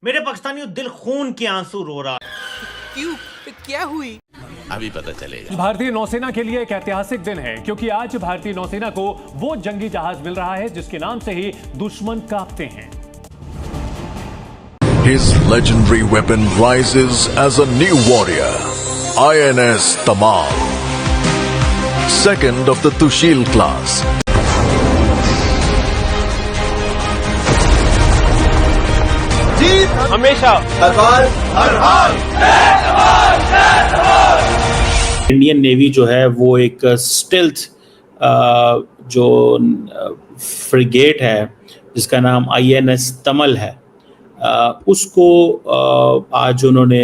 میرے پاکستانیوں دل خون کے آنسو رو رہا. کیوں؟ کیا ہوئی؟ ابھی پتہ چلے گا. بھارتی نوسینا کے لیے ایک ایتہاسک دن ہے کیونکہ آج بھارتی نوسینا کو وہ جنگی جہاز مل رہا ہے جس کے نام سے ہی دشمن کانپتے ہیں. His legendary weapon rises as a new warrior, INS Tamal, second of the Tushil class. Indian navy جو ہے وہ ایک اسٹیلتھ جو فریگیٹ ہے جس کا نام INS تمل ہے، اس کو آج انہوں نے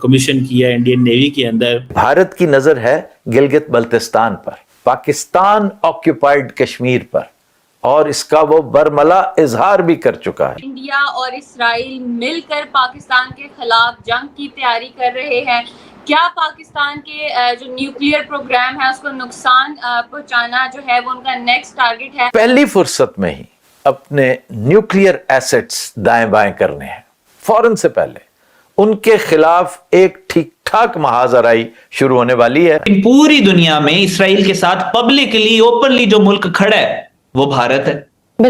کمیشن کیا انڈین نیوی کے اندر. بھارت کی نظر ہے گلگت بلتستان پر، پاکستان آکیوپائیڈ کشمیر پر، اور اس کا وہ برملا اظہار بھی کر چکا ہے. انڈیا اور اسرائیل مل کر پاکستان کے خلاف جنگ کی تیاری کر رہے ہیں. کیا پاکستان کے جو نیوکلیئر پروگرام ہے اس کو نقصان پہنچانا جو ہے وہ ان کا نیکسٹ ٹارگٹ ہے؟ پہلی فرصت میں ہی اپنے نیوکلیئر ایسٹس دائیں بائیں کرنے ہیں. فوراً سے پہلے ان کے خلاف ایک ٹھیک ٹھاک محاذ آرائی شروع ہونے والی ہے. پوری دنیا میں اسرائیل کے ساتھ پبلکلی اوپنلی جو ملک کھڑا ہے وہ بھارت ہے.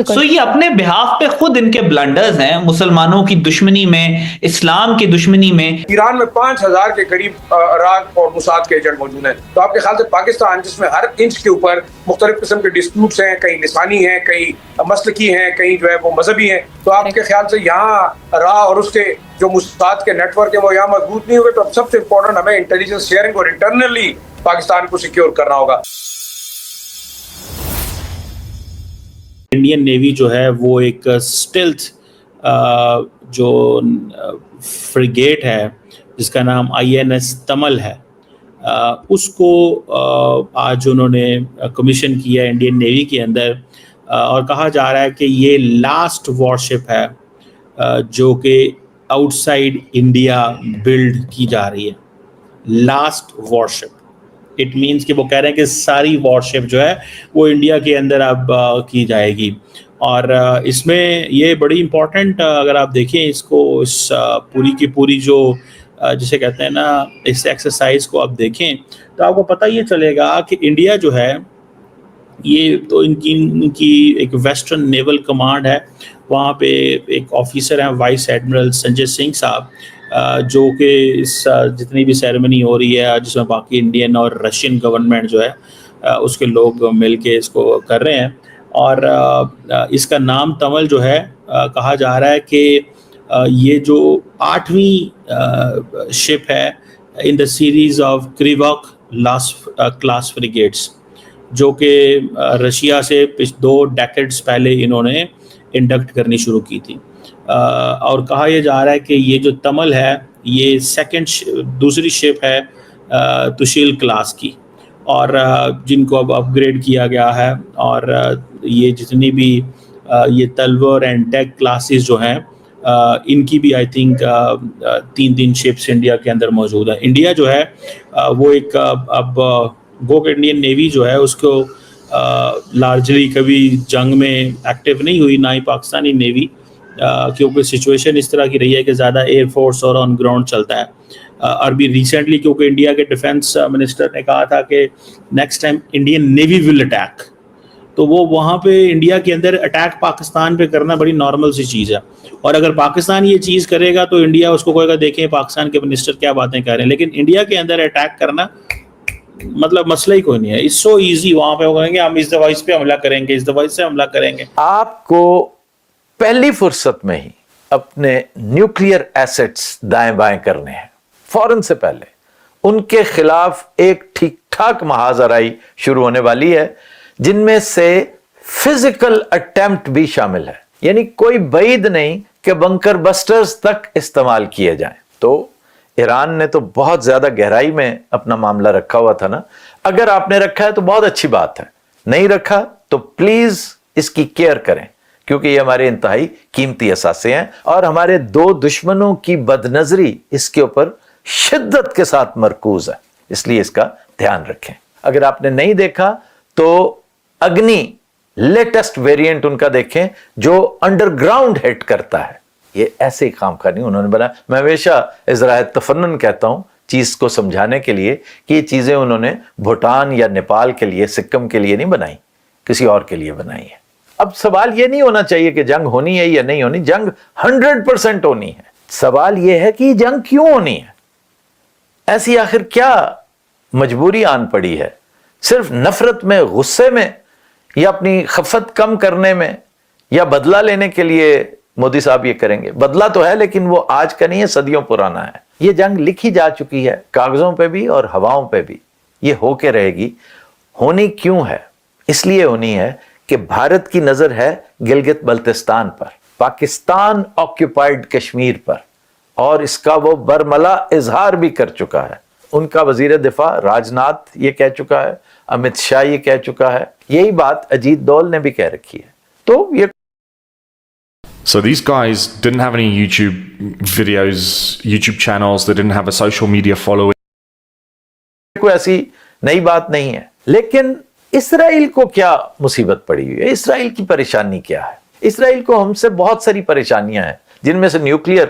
سو یہ اپنے بہاف پہ خود ان کے بلنڈرز ہیں، مسلمانوں کی دشمنی میں، اسلام کی دشمنی میں. ایران میں 5000 کے قریب عراق اور موساد کے ایجنٹ موجود ہیں. تو آپ کے خیال سے پاکستان جس میں ہر انچ کے اوپر مختلف قسم کے ڈسپیوٹس ہیں، کہیں لسانی ہیں، کہیں مسلکی ہیں، کہیں جو ہے وہ مذہبی ہیں، تو آپ کے خیال سے یہاں راہ اور اس کے جو موساد کے نیٹ ورک ہے وہ یہاں مضبوط نہیں ہوئے؟ تو سب سے امپورٹنٹ ہمیں انٹیلیجنس شیئرنگ اور انٹرنلی پاکستان کو سیکیور کرنا ہوگا. انڈین نیوی جو ہے وہ ایک اسٹیلتھ جو فریگیٹ ہے جس کا نام INS تمل ہے، اس کو آج انہوں نے کمیشن کیا انڈین نیوی کے اندر، اور کہا جا رہا ہے کہ یہ لاسٹ وارشپ ہے جو کہ آؤٹ سائڈ انڈیا بلڈ کی جا رہی ہے. لاسٹ وارشپ اٹ مینس کہ وہ کہہ رہے ہیں کہ ساری وارشپ جو ہے وہ انڈیا کے اندر اب کی جائے گی. اور اس میں یہ بڑی امپورٹنٹ، اگر آپ دیکھیں اس کو، اس پوری کی پوری جو جسے کہتے ہیں نا اس ایکسرسائز کو آپ دیکھیں تو آپ کو پتہ یہ چلے گا کہ انڈیا جو ہے یہ تو ان کی ایک ویسٹرن نیول کمانڈ ہے. وہاں پہ ایک آفیسر ہیں وائس ایڈمرل سنجے سنگھ صاحب، جو کہ اس جتنی بھی سیریمنی ہو رہی ہے جس میں باقی انڈین اور رشین گورنمنٹ جو ہے اس کے لوگ مل کے اس کو کر رہے ہیں. اور اس کا نام تمل جو ہے کہا جا رہا ہے کہ یہ جو 8ویں شپ ہے ان the series of کریواک class frigates, جو کہ رشیا سے 2 ڈیکیڈز پہلے انہوں نے انڈکٹ کرنی شروع کی تھی. اور کہا یہ جا رہا ہے کہ یہ جو تمل ہے یہ دوسری شپ ہے تشیل کلاس کی، اور جن کو اب اپ گریڈ کیا گیا ہے. اور یہ جتنی بھی یہ تلور اینڈ ڈیک کلاسز جو ہیں ان کی بھی آئی تھنک 3 شپس انڈیا کے اندر موجود ہیں. انڈیا جو ہے وہ ایک اب گو کہ انڈین نیوی جو ہے اس کو لارجلی کبھی جنگ میں ایکٹیو نہیں ہوئی، نہ ہی پاکستانی نیوی، کیونکہ سچویشن اس طرح کی رہی ہے کہ زیادہ ایئر فورس اور آن گراؤنڈ چلتا ہے. اور بھی ریسنٹلی کیونکہ انڈیا کے ڈیفنس منسٹر نے کہا تھا کہ next time Indian navy will attack, تو وہ وہاں پہ انڈیا کے اندر اٹیک پاکستان پہ کرنا بڑی نارمل سی چیز ہے. اور اگر پاکستان یہ چیز کرے گا تو انڈیا اس کو کہے گا دیکھیں پاکستان کے منسٹر کیا باتیں کہہ رہے ہیں. لیکن انڈیا کے اندر اٹیک کرنا مطلب مسئلہ ہی کوئی نہیں ہے. It's so easy. وہاں پہ وہ کہیں گے ہم اس ڈیوائس پہ حملہ کریں گے، اس ڈیوائس سے حملہ کریں گے. آپ کو پہلی فرصت میں ہی اپنے نیوکلیئر ایسٹس دائیں بائیں کرنے ہیں. فوراً سے پہلے ان کے خلاف ایک ٹھیک ٹھاک محاذ آرائی شروع ہونے والی ہے، جن میں سے فزیکل اٹیمپٹ بھی شامل ہے. یعنی کوئی بعید نہیں کہ بنکر بسٹرز تک استعمال کیے جائیں. تو ایران نے تو بہت زیادہ گہرائی میں اپنا معاملہ رکھا ہوا تھا نا. اگر آپ نے رکھا ہے تو بہت اچھی بات ہے، نہیں رکھا تو پلیز اس کی کیئر کریں، کیونکہ یہ ہمارے انتہائی قیمتی اثاثے ہیں اور ہمارے 2 دشمنوں کی بدنظری اس کے اوپر شدت کے ساتھ مرکوز ہے. اس لیے اس کا دھیان رکھیں. اگر آپ نے نہیں دیکھا تو اگنی لیٹسٹ ویریئنٹ ان کا دیکھیں جو انڈر گراؤنڈ ہٹ کرتا ہے. یہ ایسے ہی کام کرنی انہوں نے بنایا. میں ہمیشہ ازراء تفنن کہتا ہوں چیز کو سمجھانے کے لیے کہ یہ چیزیں انہوں نے بھوٹان یا نیپال کے لیے، سکم کے لیے نہیں بنائی، کسی اور کے لیے بنائی ہے. اب سوال یہ نہیں ہونا چاہیے کہ جنگ ہونی ہے یا نہیں ہونی، جنگ 100% ہونی ہے. سوال یہ ہے کہ یہ جنگ کیوں ہونی ہے؟ ایسی آخر کیا مجبوری آن پڑی ہے؟ صرف نفرت میں، غصے میں، یا اپنی خفت کم کرنے میں، یا بدلہ لینے کے لیے مودی صاحب یہ کریں گے؟ بدلہ تو ہے لیکن وہ آج کا نہیں ہے، صدیوں پرانا ہے. یہ جنگ لکھی جا چکی ہے کاغذوں پہ بھی اور ہواؤں پہ بھی. یہ ہو کے رہے گی. ہونی کیوں ہے؟ اس لیے ہونی ہے کہ بھارت کی نظر ہے گلگت بلتستان پر، پاکستان آکیوپائڈ کشمیر پر، اور اس کا وہ برملا اظہار بھی کر چکا ہے. ان کا وزیر دفاع راجناتھ یہ کہہ چکا ہے، امت شاہ یہ کہہ چکا ہے، یہی بات اجیت دول نے بھی کہہ رکھی ہے. تو یہ So these guys didn't have any YouTube videos, YouTube channels, they didn't have a social media following. کوئی ایسی نئی بات نہیں ہے. لیکن اسرائیل کو کیا مصیبت پڑی ہوئی ہے؟ اسرائیل کی پریشانی کیا ہے؟ اسرائیل کو ہم سے بہت ساری پریشانیاں ہیں جن میں سے نیوکلیئر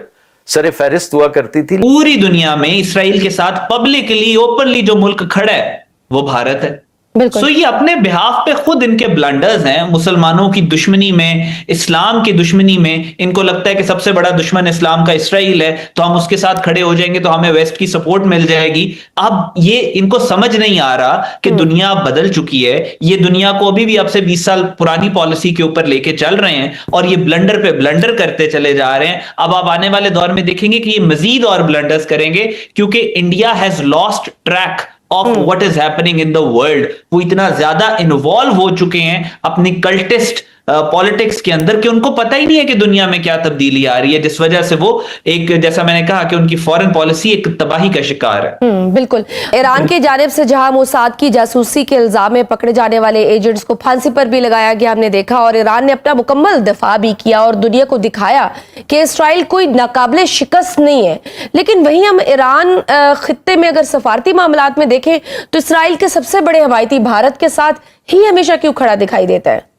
سر فہرست ہوا کرتی تھی. پوری دنیا میں اسرائیل کے ساتھ پبلکلی اوپنلی جو ملک کھڑا ہے وہ بھارت ہے. سو یہ اپنے بہاف پہ خود ان کے بلنڈرز ہیں. مسلمانوں کی دشمنی میں، اسلام کی دشمنی میں ان کو لگتا ہے کہ سب سے بڑا دشمن اسلام کا اسرائیل ہے، تو ہم اس کے ساتھ کھڑے ہو جائیں گے تو ہمیں ویسٹ کی سپورٹ مل جائے گی. اب یہ ان کو سمجھ نہیں آ رہا کہ دنیا بدل چکی ہے. یہ دنیا کو ابھی بھی اب سے 20 سال پرانی پالیسی کے اوپر لے کے چل رہے ہیں اور یہ بلنڈر پہ بلنڈر کرتے چلے جا رہے ہیں. اب آپ آنے والے دور میں دیکھیں گے کہ یہ مزید اور بلنڈرز کریں گے کیونکہ India has lost track of what is happening in the world. وہ اتنا زیادہ انوالو ہو چکے ہیں اپنی کلٹسٹ پالیٹکس کے اندر کہ ان کو پتہ ہی نہیں ہے کہ دنیا میں کیا تبدیلی آ رہی ہے، جس وجہ سے وہ ایک، جیسا میں نے کہا کہ ان کی فورن پالیسی ایک تباہی کا شکار ہے. بالکل. ایران کی جانب سے جہاں موساد کی جاسوسی کے الزام میں پکڑے جانے والے ایجنٹس کو پھانسی پر بھی لگایا گیا، ہم نے دیکھا، اور ایران نے اپنا مکمل دفاع بھی کیا اور دنیا کو دکھایا کہ اسرائیل کوئی ناقابل شکست نہیں ہے. لیکن وہیں ہم ایران خطے میں اگر سفارتی معاملات میں دیکھیں تو اسرائیل کے سب سے بڑے حمایتی بھارت کے ساتھ ہی ہمیشہ کیوں کھڑا دکھائی دیتا ہے؟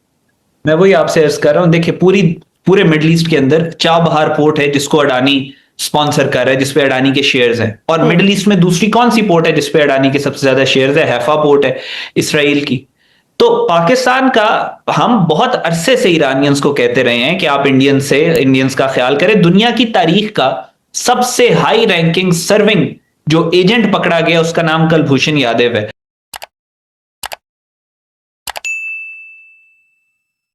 میں وہی آپ سے عرض کر رہا ہوں. دیکھیں پورے مڈل ایسٹ کے اندر چابہار پورٹ ہے جس کو اڈانی سپانسر کر رہا ہے، جس پہ اڈانی کے شیئرز ہیں. اور مڈل ایسٹ میں دوسری کون سی پورٹ ہے جس پہ اڈانی کے سب سے زیادہ شیئرز ہے؟ حیفا پورٹ ہے اسرائیل کی. تو پاکستان کا، ہم بہت عرصے سے ایرانینز کو کہتے رہے ہیں کہ آپ انڈینز کا خیال کریں. دنیا کی تاریخ کا سب سے ہائی رینکنگ سرونگ جو ایجنٹ پکڑا گیا اس کا نام کلبھوشن یادو ہے.